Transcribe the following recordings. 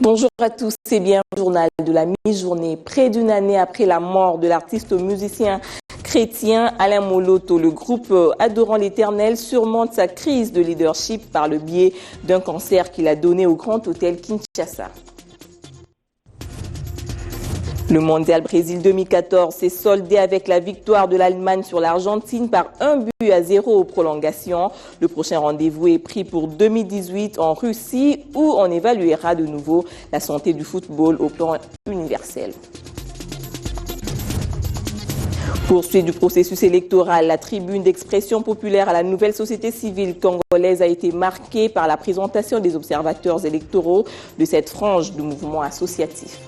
Bonjour à tous, c'est bien le journal de la mi-journée. Près d'une année après la mort de l'artiste musicien chrétien Alain Moloto, le groupe Adorant l'Éternel surmonte sa crise de leadership par le biais d'un concert qu'il a donné au Grand Hôtel Kinshasa. Le Mondial Brésil 2014 s'est soldé avec la victoire de l'Allemagne sur l'Argentine par 1-0 aux prolongations. Le prochain rendez-vous est pris pour 2018 en Russie où on évaluera de nouveau la santé du football au plan universel. Poursuite du processus électoral, la tribune d'expression populaire à la nouvelle société civile congolaise a été marquée par la présentation des observateurs électoraux de cette frange du mouvement associatif.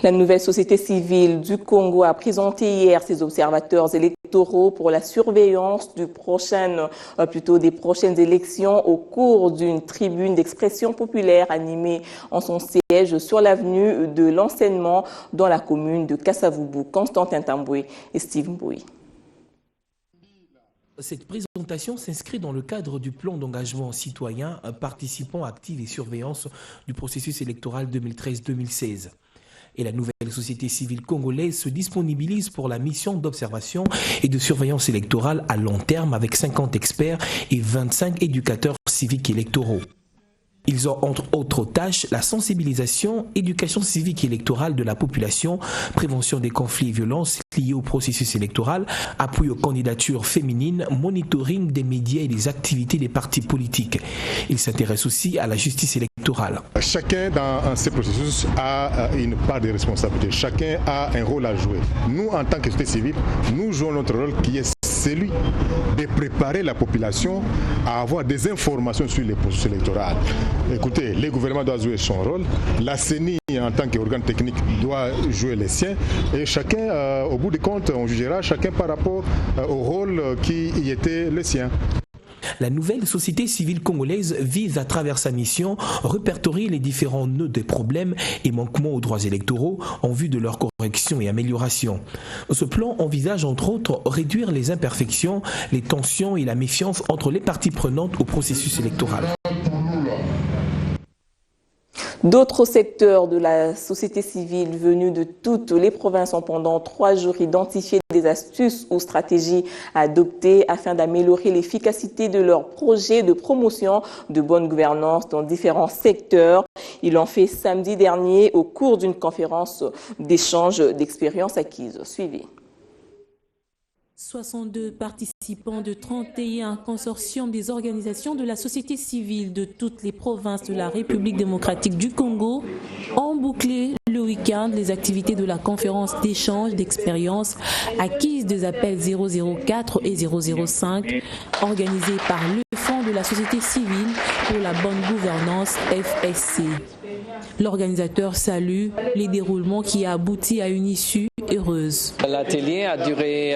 La nouvelle société civile du Congo a présenté hier ses observateurs électoraux pour la surveillance des prochaines élections au cours d'une tribune d'expression populaire animée en son siège sur l'avenue de l'Enseignement dans la commune de Kassavubu. Constantin Tamboué et Steve Mbouy. Cette présentation s'inscrit dans le cadre du plan d'engagement citoyen, participant actif et surveillance du processus électoral 2013-2016. Et la nouvelle société civile congolaise se disponibilise pour la mission d'observation et de surveillance électorale à long terme avec 50 experts et 25 éducateurs civiques électoraux. Ils ont entre autres tâches la sensibilisation, éducation civique et électorale de la population, prévention des conflits et violences liés au processus électoral, appui aux candidatures féminines, monitoring des médias et des activités des partis politiques. Ils s'intéressent aussi à la justice électorale. Chacun dans ces processus a une part de responsabilité. Chacun a un rôle à jouer. Nous, en tant que société civile, nous jouons notre rôle qui est celui de préparer la population à avoir des informations sur les processus électoraux. Écoutez, le gouvernement doit jouer son rôle, la CENI en tant qu'organe technique doit jouer les siens et chacun, au bout du compte, on jugera chacun par rapport au rôle qui y était le sien. La nouvelle société civile congolaise vise à travers sa mission répertorier les différents nœuds des problèmes et manquements aux droits électoraux en vue de leur correction et amélioration. Ce plan envisage entre autres réduire les imperfections, les tensions et la méfiance entre les parties prenantes au processus électoral. D'autres secteurs de la société civile venus de toutes les provinces ont pendant 3 jours identifié des astuces ou stratégies à adopter afin d'améliorer l'efficacité de leurs projets de promotion de bonne gouvernance dans différents secteurs. Ils l'ont fait samedi dernier au cours d'une conférence d'échange d'expériences acquises. Suivez. 62 participants de 31 consortiums des organisations de la société civile de toutes les provinces de la République démocratique du Congo ont bouclé le week-end les activités de la conférence d'échange d'expériences acquises des appels 004 et 005 organisés par le Fonds de la société civile pour la bonne gouvernance FSC. L'organisateur salue les déroulements qui a abouti à une issue heureuse. L'atelier a duré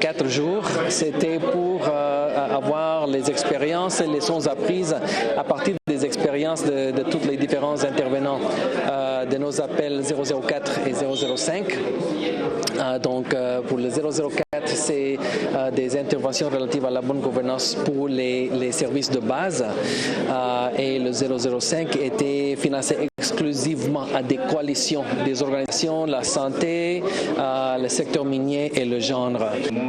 4 jours. C'était pour avoir les expériences et les leçons apprises à partir des expériences de tous les différents intervenants de nos appels 004 et 005. Donc pour le 004, c'est des interventions relatives à la bonne gouvernance pour les services de base et le 005 était financé exclusivement à des coalitions, des organisations, la santé, le secteur minier et le genre.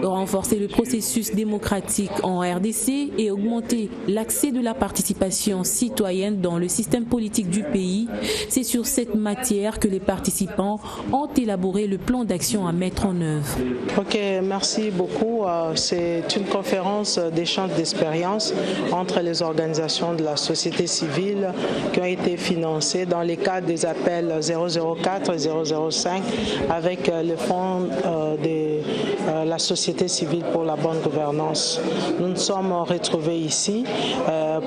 Renforcer le processus démocratique en RDC et augmenter l'accès de la participation citoyenne dans le système politique du pays, c'est sur cette matière que les participants ont élaboré le plan d'action à mettre en œuvre. Ok, merci beaucoup. C'est une conférence d'échange d'expériences entre les organisations de la société civile qui ont été financées dans les cadres des appels 004 et 005 avec le fonds de la société civile pour la bonne gouvernance. Nous nous sommes retrouvés ici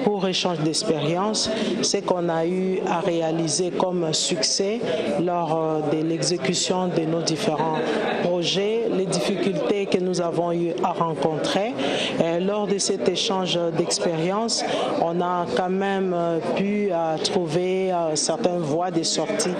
pour échange d'expériences, ce qu'on a eu à réaliser comme succès lors de l'exécution de nos différents projets, les difficultés que nous avons eu à rencontrer. Et lors de cet échange d'expérience, on a quand même pu trouver certaines voies de sortie.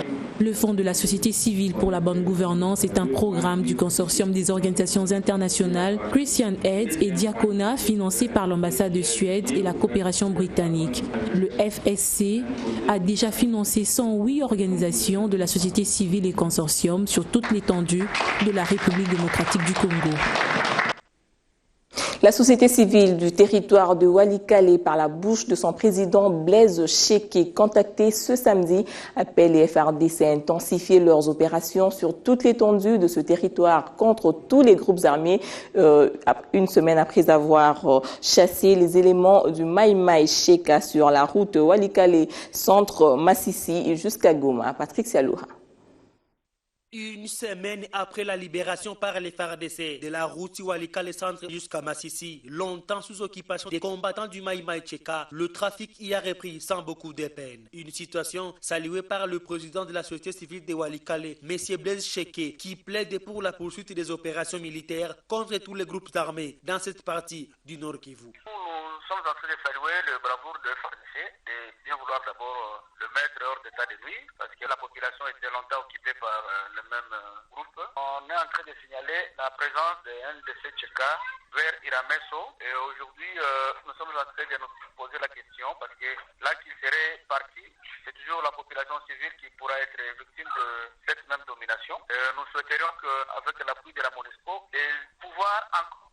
Le Fonds de la société civile pour la bonne gouvernance est un programme du consortium des organisations internationales Christian Aid et Diaconat financé par l'ambassade de Suède et la coopération britannique. Le FSC a déjà financé 108 organisations de la société civile et consortium sur toute l'étendue de la République démocratique du Congo. La société civile du territoire de Walikale, par la bouche de son président Blaise Cheke, contacté ce samedi, appelle les FARDC à intensifier leurs opérations sur toute l'étendue de ce territoire contre tous les groupes armés, une semaine après avoir chassé les éléments du Mai Mai Cheka sur la route Walikale centre Massissi jusqu'à Goma. Patrick Sialoura. Une semaine après la libération par les FARDC de la route Walikale centre jusqu'à Massissi, longtemps sous occupation des combattants du Mai Mai Cheka, le trafic y a repris sans beaucoup de peine. Une situation saluée par le président de la société civile de Walikale, M. Blaise Cheke, qui plaide pour la poursuite des opérations militaires contre tous les groupes armés dans cette partie du Nord Kivu. Nous sommes en train de saluer le bravoure de FARDC, de bien vouloir d'abord le mettre hors d'état de nuit, parce que la population était longtemps occupée par le même groupe. On est en train de signaler la présence d'un de ces Tchèques vers Irameso, et aujourd'hui nous sommes en train de nous poser la question, parce que là qu'il serait parti, c'est toujours la population civile qui pourra être victime de cette même domination. Nous souhaiterions qu'avec l'appui de la MONUSCO, pouvoir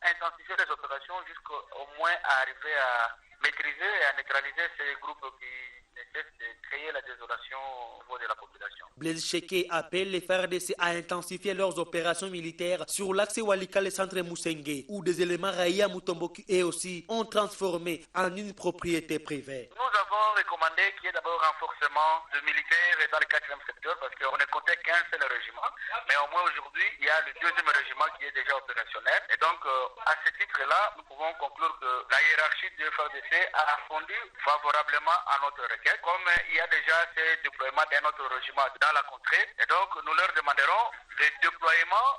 intensifier les opérations jusqu'au moins à arriver à maîtriser et à neutraliser ces groupes qui essaient de créer la désolation au niveau de la population. Blaise Cheke appelle les FARDC à intensifier leurs opérations militaires sur l'axe Walikale centre Musenge, où des éléments Raïa Mutomboki et aussi ont transformé en une propriété privée. Nous avons recommandé qu'il y ait d'abord un renforcement de militaires dans le 4e secteur, parce qu'on ne comptait qu'un seul régiment, mais au moins aujourd'hui il y a le 2e régiment qui est déjà opérationnel, et donc à ce titre-là nous pouvons conclure que la hiérarchie du FARDC a répondu favorablement à notre requête, comme il y a déjà ce déploiement d'un autre régiment dans la contrée, et donc nous leur demanderons le déploiement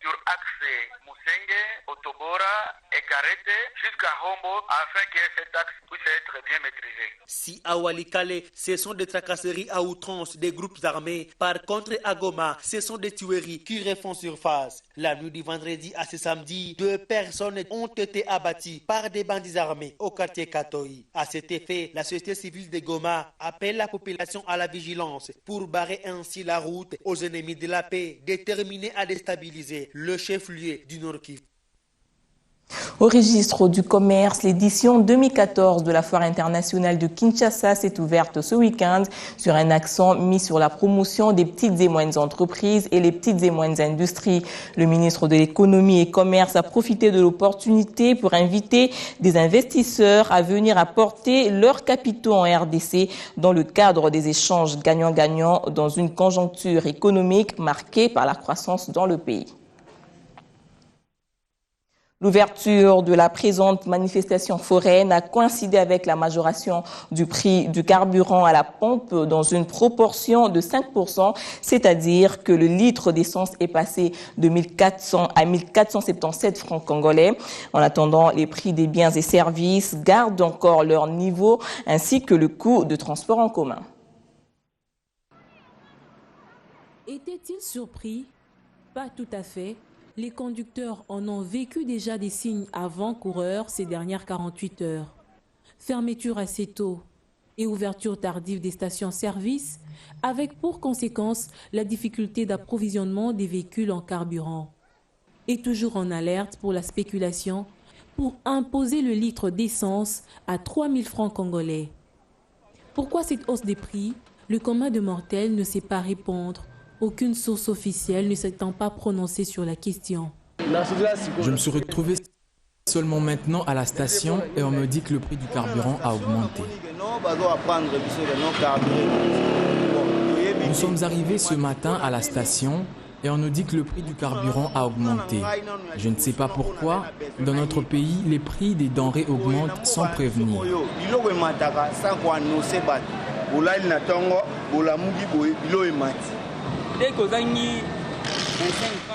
sur axe Musenge, Otobora et Karete jusqu'à Hombo afin que cet axe puisse être bien maîtrisé. Si à Walikale, ce sont des tracasseries à outrance des groupes armés, par contre à Goma, ce sont des tueries qui refont surface. La nuit du vendredi à ce samedi, 2 personnes ont été abattues par des bandits armés au quartier Katoï. À cet effet, la société civile de Goma appelle la population à la vigilance pour barrer ainsi la route aux ennemis de la paix déterminés à déstabiliser le chef-lieu du Nord Kivu. Au registre du commerce, l'édition 2014 de la Foire internationale de Kinshasa s'est ouverte ce week-end sur un accent mis sur la promotion des petites et moyennes entreprises et les petites et moyennes industries. Le ministre de l'économie et commerce a profité de l'opportunité pour inviter des investisseurs à venir apporter leurs capitaux en RDC dans le cadre des échanges gagnant-gagnant dans une conjoncture économique marquée par la croissance dans le pays. L'ouverture de la présente manifestation foraine a coïncidé avec la majoration du prix du carburant à la pompe dans une proportion de 5%, c'est-à-dire que le litre d'essence est passé de 1400 à 1477 francs congolais. En attendant, les prix des biens et services gardent encore leur niveau, ainsi que le coût de transport en commun. Était-il surpris? Pas tout à fait. Les conducteurs en ont vécu déjà des signes avant-coureurs ces dernières 48 heures. Fermeture assez tôt et ouverture tardive des stations-service, avec pour conséquence la difficulté d'approvisionnement des véhicules en carburant. Et toujours en alerte pour la spéculation, pour imposer le litre d'essence à 3000 francs congolais. Pourquoi cette hausse des prix? Le commun de mortels ne sait pas répondre. Aucune source officielle ne s'étant pas prononcée sur la question. Je me suis retrouvé seulement maintenant à la station et on me dit que le prix du carburant a augmenté. Nous sommes arrivés ce matin à la station et on nous dit que le prix du carburant a augmenté. Je ne sais pas pourquoi, dans notre pays, les prix des denrées augmentent sans prévenir.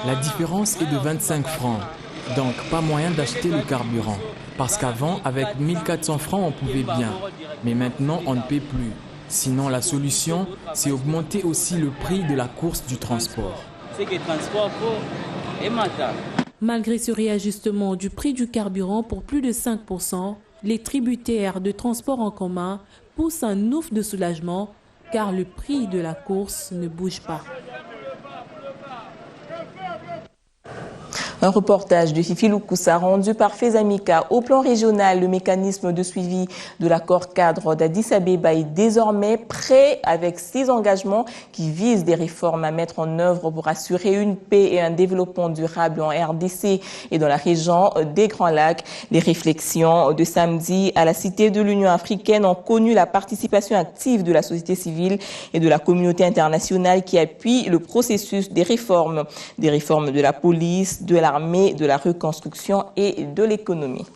La différence est de 25 francs. Donc pas moyen d'acheter le carburant. Parce qu'avant, avec 1400 francs, on pouvait bien. Mais maintenant, on ne paie plus. Sinon, la solution, c'est augmenter aussi le prix de la course du transport. Malgré ce réajustement du prix du carburant pour plus de 5%, les tributaires de transport en commun poussent un ouf de soulagement car le prix de la course ne bouge pas. Un reportage de Fifi Loukoussa rendu par Fezamika. Au plan régional, le mécanisme de suivi de l'accord cadre d'Addis Abeba est désormais prêt avec 6 engagements qui visent des réformes à mettre en œuvre pour assurer une paix et un développement durable en RDC et dans la région des Grands Lacs. Les réflexions de samedi à la Cité de l'Union africaine ont connu la participation active de la société civile et de la communauté internationale qui appuie le processus des réformes de la police, de l'armée, de la reconstruction et de l'économie.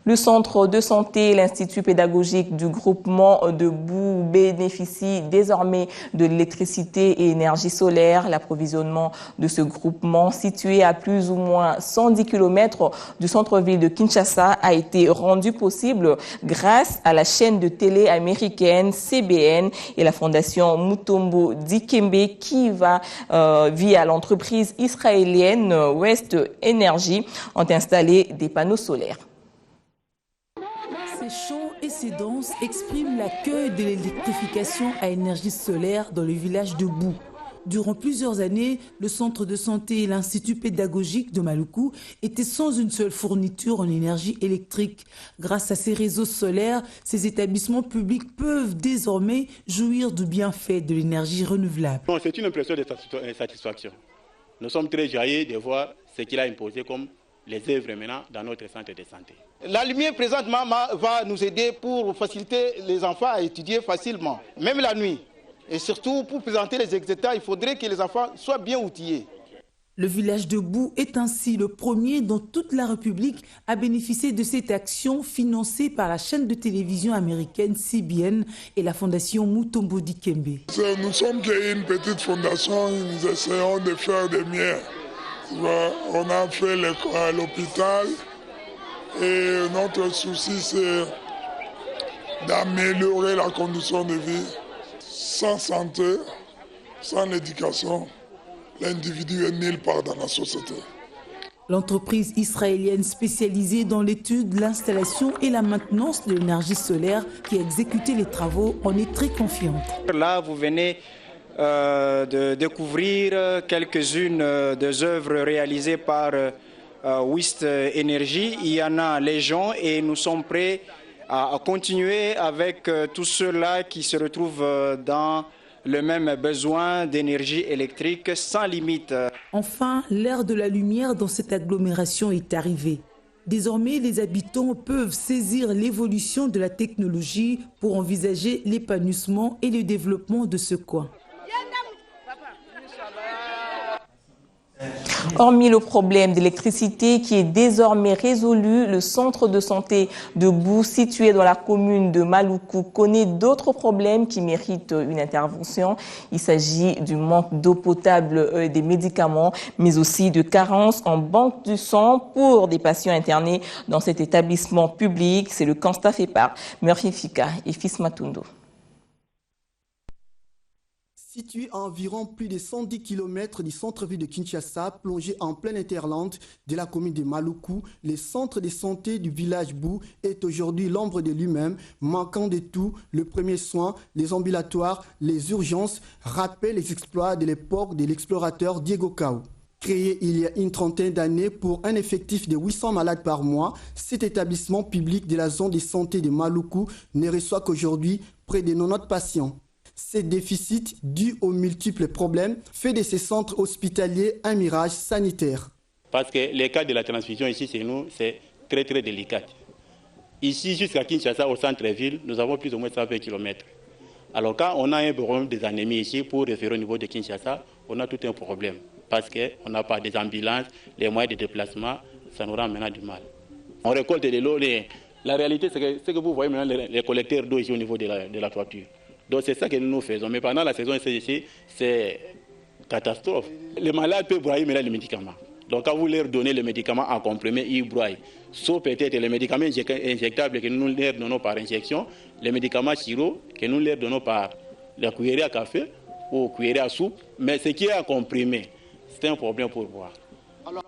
Le centre de santé et l'Institut pédagogique du groupement de Bou bénéficient désormais de l'électricité et énergie solaire. L'approvisionnement de ce groupement, situé à plus ou moins 110 km du centre-ville de Kinshasa, a été rendu possible grâce à la chaîne de télé américaine CBN et la fondation Mutombo Dikembe qui va, via l'entreprise israélienne West Energy, ont installé des panneaux solaires. Ces chants et ces danses expriment l'accueil de l'électrification à énergie solaire dans le village de Bou. Durant plusieurs années, le centre de santé et l'Institut pédagogique de Maluku étaient sans une seule fourniture en énergie électrique. Grâce à ces réseaux solaires, ces établissements publics peuvent désormais jouir du bienfait de l'énergie renouvelable. C'est une impression de satisfaction. Nous sommes très joyeux de voir ce qu'il a imposé comme les œuvres maintenant dans notre centre de santé. La lumière présentement va nous aider pour faciliter les enfants à étudier facilement, même la nuit. Et surtout, pour présenter les examens, il faudrait que les enfants soient bien outillés. Le village de Bou est ainsi le premier dans toute la République à bénéficier de cette action financée par la chaîne de télévision américaine CBN et la fondation Mutombo Dikembe. Nous sommes une petite fondation, nous essayons de faire des miens. On a fait l'hôpital et notre souci c'est d'améliorer la condition de vie. Sans santé, sans éducation, l'individu est nulle part dans la société. L'entreprise israélienne spécialisée dans l'étude, l'installation et la maintenance de l'énergie solaire qui a exécuté les travaux en est très confiante. Là, vous venez de découvrir quelques-unes des œuvres réalisées par West Energy. Il y en a légion et nous sommes prêts à continuer avec tous ceux-là qui se retrouvent dans le même besoin d'énergie électrique sans limite. Enfin, l'ère de la lumière dans cette agglomération est arrivée. Désormais, les habitants peuvent saisir l'évolution de la technologie pour envisager l'épanouissement et le développement de ce coin. Hormis le problème d'électricité qui est désormais résolu, le centre de santé de Bou, situé dans la commune de Maluku, connaît d'autres problèmes qui méritent une intervention. Il s'agit du manque d'eau potable et des médicaments, mais aussi de carences en banque du sang pour des patients internés dans cet établissement public. C'est le constat fait par Murphy Fika et Fils Matundo. Situé à environ plus de 110 km du centre-ville de Kinshasa, plongé en plein hinterland de la commune de Maluku, le centre de santé du village Bou est aujourd'hui l'ombre de lui-même, manquant de tout, le premier soin, les ambulatoires, les urgences, rappellent les exploits de l'époque de l'explorateur Diego Cao. Créé il y a une trentaine d'années pour un effectif de 800 malades par mois, cet établissement public de la zone de santé de Maluku ne reçoit qu'aujourd'hui près de 90 patients. Ces déficits, dus aux multiples problèmes, fait de ces centres hospitaliers un mirage sanitaire. Parce que les cas de la transfusion ici chez nous, c'est très très délicat. Ici, jusqu'à Kinshasa, au centre-ville, nous avons plus ou moins 120 km. Alors quand on a un problème des anémies ici, pour référer au niveau de Kinshasa, on a tout un problème. Parce qu'on n'a pas des ambulances, les moyens de déplacement, ça nous rend maintenant du mal. On récolte de l'eau. La réalité, c'est que vous voyez maintenant les collecteurs d'eau ici au niveau de la toiture. Donc c'est ça que nous faisons. Mais pendant la saison ici, c'est catastrophe. Les malades peuvent broyer maintenant les médicaments. Donc quand vous leur donnez le médicament en comprimé, ils broient. Sauf peut-être les médicaments injectables que nous leur donnons par injection, les médicaments sirop que nous leur donnons par la cuillerée à café ou cuillerée à soupe. Mais ce qui est en comprimé, c'est un problème pour boire.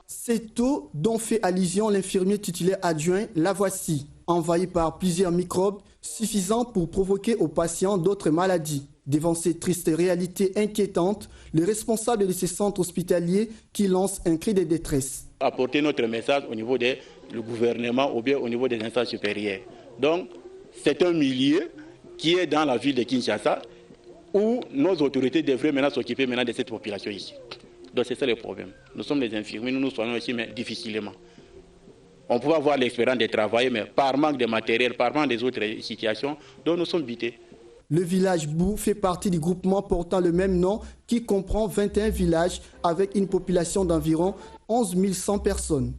Cette eau dont fait allusion l'infirmier titulaire adjoint, la voici, envahie par plusieurs microbes suffisants pour provoquer aux patients d'autres maladies. Devant ces tristes réalités inquiétantes, le responsable de ces centres hospitaliers qui lance un cri de détresse. Apporter notre message au niveau du gouvernement ou bien au niveau des instances supérieures. Donc, c'est un milieu qui est dans la ville de Kinshasa où nos autorités devraient maintenant s'occuper de cette population ici. Donc c'est ça le problème. Nous sommes des infirmiers, nous nous soignons ici, mais difficilement. On peut avoir l'expérience de travailler, mais par manque de matériel, par manque des autres situations, donc nous sommes bités. Le village Bou fait partie du groupement portant le même nom qui comprend 21 villages avec une population d'environ 11 100 personnes.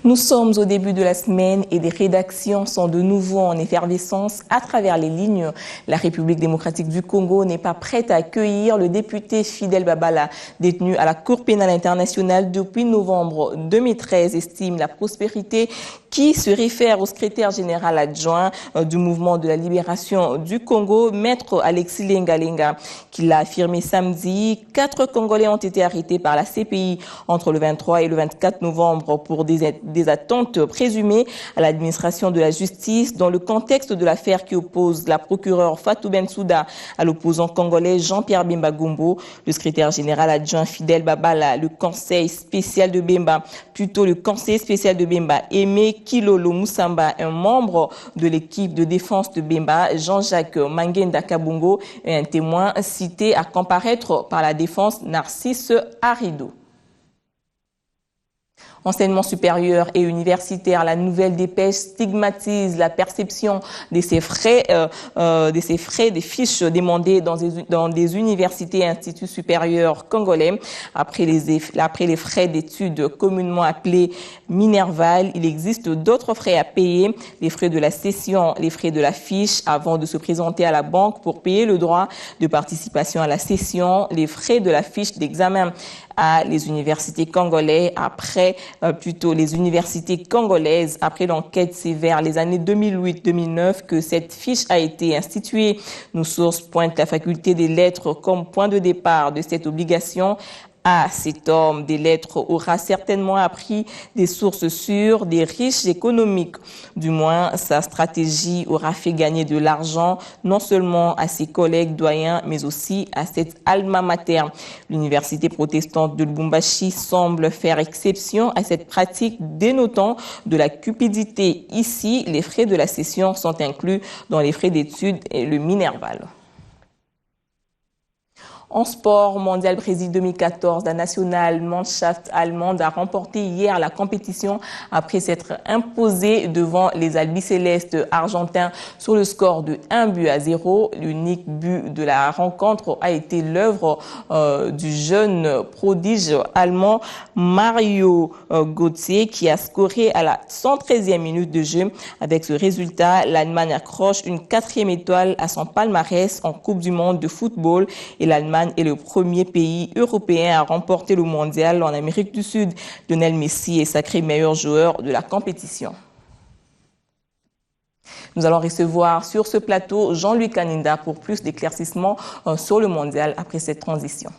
Nous sommes au début de la semaine et des rédactions sont de nouveau en effervescence à travers les lignes. La République démocratique du Congo n'est pas prête à accueillir le député Fidel Babala, détenu à la Cour pénale internationale depuis novembre 2013, estime la prospérité qui se réfère au secrétaire général adjoint du mouvement de la libération du Congo, maître Alexis Lenga, qui l'a affirmé samedi. 4 Congolais ont été arrêtés par la CPI entre le 23 et le 24 novembre pour des attentes présumées à l'administration de la justice dans le contexte de l'affaire qui oppose la procureure Fatou Bensouda à l'opposant congolais Jean-Pierre Bemba Gombo, le secrétaire général adjoint Fidel Babala, le conseil spécial de Bemba, Aimé Kilolo Moussamba, un membre de l'équipe de défense de Bemba, Jean-Jacques Mangenda Kabungo, et un témoin cité à comparaître par la défense, Narcisse Harido. Enseignement supérieur et universitaire, la nouvelle dépêche stigmatise la perception de ces frais, des fiches demandées dans des universités et instituts supérieurs congolais. Après les frais d'études communément appelés Minerval, il existe d'autres frais à payer, les frais de la session, les frais de la fiche avant de se présenter à la banque pour payer le droit de participation à la session, les frais de la fiche d'examen à les universités congolaises après l'enquête, c'est vers les années 2008-2009 que cette fiche a été instituée. Nos sources pointent la faculté des lettres comme point de départ de cette obligation. Cet homme des lettres aura certainement appris des sources sûres, des riches économiques. Du moins, sa stratégie aura fait gagner de l'argent, non seulement à ses collègues doyens, mais aussi à cette alma mater. L'université protestante de Lubumbashi semble faire exception à cette pratique, dénotant de la cupidité. Ici, les frais de la session sont inclus dans les frais d'études et le Minerval. En sport, Mondial Brésil 2014, la nationale Mannschaft allemande a remporté hier la compétition après s'être imposée devant les Albicélestes argentins sur le score de 1-0. L'unique but de la rencontre a été l'œuvre du jeune prodige allemand Mario Götze qui a scoré à la 113e minute de jeu. Avec ce résultat, l'Allemagne accroche une 4e étoile à son palmarès en Coupe du monde de football et l'Allemagne est le premier pays européen à remporter le mondial en Amérique du Sud. Lionel Messi est sacré meilleur joueur de la compétition. Nous allons recevoir sur ce plateau Jean-Louis Kaninda pour plus d'éclaircissements sur le mondial après cette transition.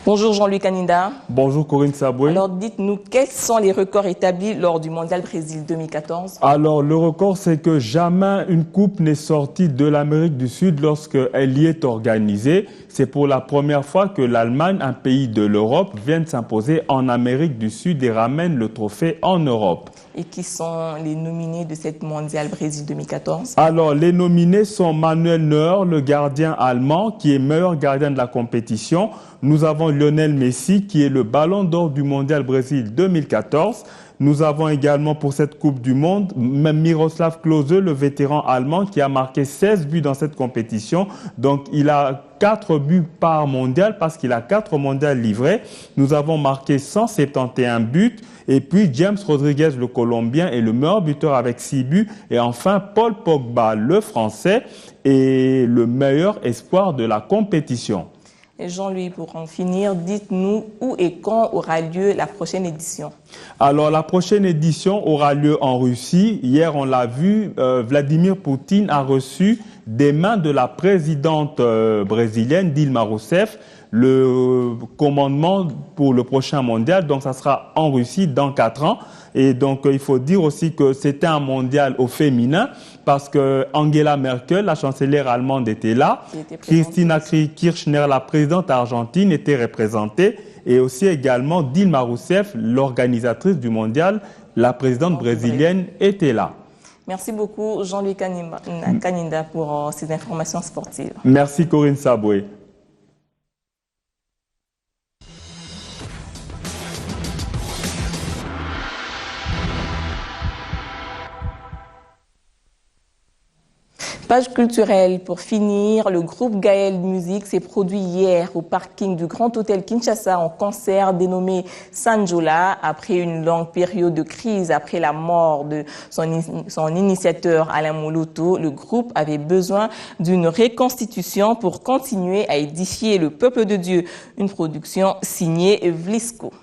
Bonjour Jean-Louis Kaninda. Bonjour Corinne Saboué. Alors dites-nous, quels sont les records établis lors du Mondial Brésil 2014? Alors le record, c'est que jamais une coupe n'est sortie de l'Amérique du Sud lorsqu'elle y est organisée. C'est pour la première fois que l'Allemagne, un pays de l'Europe, vient de s'imposer en Amérique du Sud et ramène le trophée en Europe. Et qui sont les nominés de cette Mondial Brésil 2014? Alors les nominés sont Manuel Neuer, le gardien allemand, qui est meilleur gardien de la compétition. Nous avons Lionel Messi qui est le ballon d'or du Mondial Brésil 2014. Nous avons également pour cette Coupe du Monde Miroslav Klose, le vétéran allemand qui a marqué 16 buts dans cette compétition. Donc il a 4 buts par mondial parce qu'il a 4 mondiales livrés. Nous avons marqué 171 buts. Et puis James Rodriguez, le Colombien, est le meilleur buteur avec 6 buts. Et enfin Paul Pogba, le Français, est le meilleur espoir de la compétition. Et Jean-Louis, pour en finir, dites-nous où et quand aura lieu la prochaine édition. Alors, la prochaine édition aura lieu en Russie. Hier, on l'a vu, Vladimir Poutine a reçu des mains de la présidente brésilienne Dilma Rousseff le commandement pour le prochain mondial. Donc, ça sera en Russie dans 4 ans. Et donc, il faut dire aussi que c'était un mondial au féminin parce que Angela Merkel, la chancelière allemande, était là. Christina Kirchner, la présidente argentine, était représentée. Et aussi également Dilma Rousseff, l'organisatrice du mondial, la présidente brésilienne, était là. Merci beaucoup Jean-Louis Kaninda pour ces informations sportives. Merci Corinne Saboué. Page culturelle, pour finir, le groupe Gaël Musique s'est produit hier au parking du Grand Hôtel Kinshasa en concert dénommé Sanjola. Après une longue période de crise, après la mort de son initiateur Alain Moloto, le groupe avait besoin d'une reconstitution pour continuer à édifier le peuple de Dieu. Une production signée Vlisco.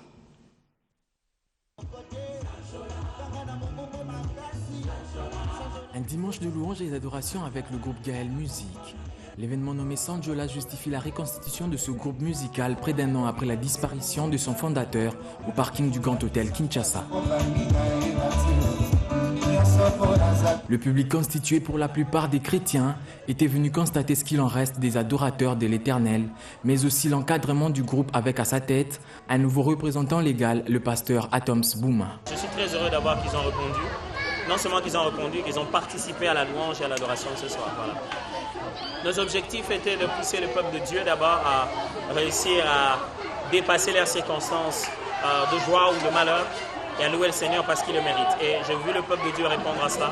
Un dimanche de louanges et d'adoration avec le groupe Gaël Musique. L'événement nommé Sanjola justifie la reconstitution de ce groupe musical près d'un an après la disparition de son fondateur au parking du Grand Hôtel Kinshasa. Le public constitué pour la plupart des chrétiens était venu constater ce qu'il en reste des adorateurs de l'Éternel, mais aussi l'encadrement du groupe avec à sa tête un nouveau représentant légal, le pasteur Atoms Bouma. Je suis très heureux d'avoir qu'ils ont répondu. Non seulement qu'ils ont répondu, qu'ils ont participé à la louange et à l'adoration ce soir. Voilà. Nos objectifs étaient de pousser le peuple de Dieu d'abord à réussir à dépasser leurs circonstances de joie ou de malheur et à louer le Seigneur parce qu'il le mérite. Et j'ai vu le peuple de Dieu répondre à cela,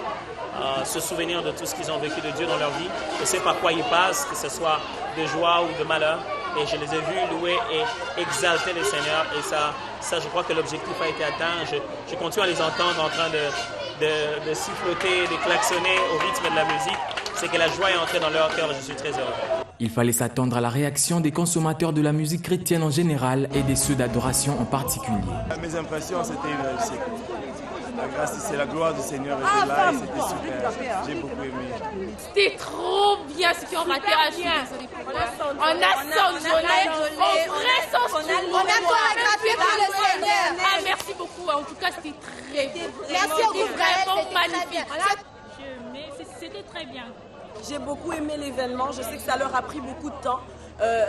se souvenir de tout ce qu'ils ont vécu de Dieu dans leur vie, et c'est par quoi ils passent, que ce soit de joie ou de malheur. Et je les ai vus louer et exalter le Seigneur. Et ça je crois que l'objectif a été atteint. Je continue à les entendre en train de siffloter, de klaxonner au rythme de la musique. C'est que la joie est entrée dans leur cœur. Je suis très heureux. Il fallait s'attendre à la réaction des consommateurs de la musique chrétienne en général et des ceux d'adoration en particulier. Mes impressions, c'était une réussite. La grâce, c'est la gloire du Seigneur était là et c'était super. J'ai beaucoup aimé. C'était trop bien ce qu'on a fait. On a Sanjola, on vrai Sanjola. On a chorégraphié par le Seigneur. Ah, merci beaucoup. En tout cas, c'était très bien. Merci au groupe vraiment magnifique. C'était très bien. J'ai beaucoup aimé l'événement. Je sais que ça leur a pris beaucoup de temps.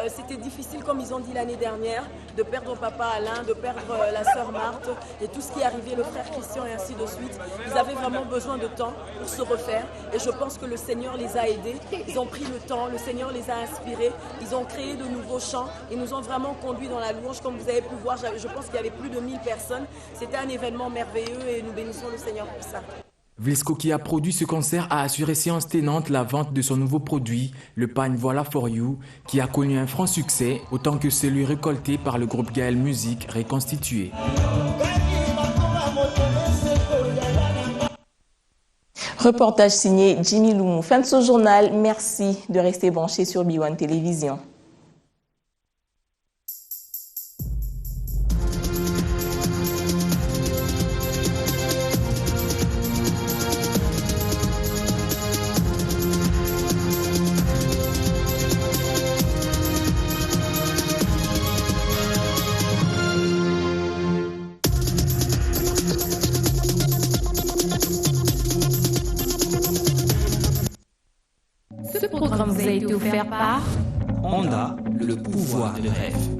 C'était difficile, comme ils ont dit l'année dernière, de perdre papa Alain, de perdre la sœur Marthe et tout ce qui est arrivé, le frère Christian et ainsi de suite. Ils avaient vraiment besoin de temps pour se refaire et je pense que le Seigneur les a aidés. Ils ont pris le temps, le Seigneur les a inspirés, ils ont créé de nouveaux chants, ils nous ont vraiment conduits dans la louange. Comme vous avez pu voir, je pense qu'il y avait plus de 1000 personnes. C'était un événement merveilleux et nous bénissons le Seigneur pour ça. Vlisco, qui a produit ce concert, a assuré séance tenante la vente de son nouveau produit, le pagne Voilà For You, qui a connu un franc succès, autant que celui récolté par le groupe Gaël Musique reconstitué. Reportage signé Jimmy Loumou. Fin de ce journal. Merci de rester branché sur B1 Télévision. Ce programme vous a été offert par Honda, le pouvoir de rêve.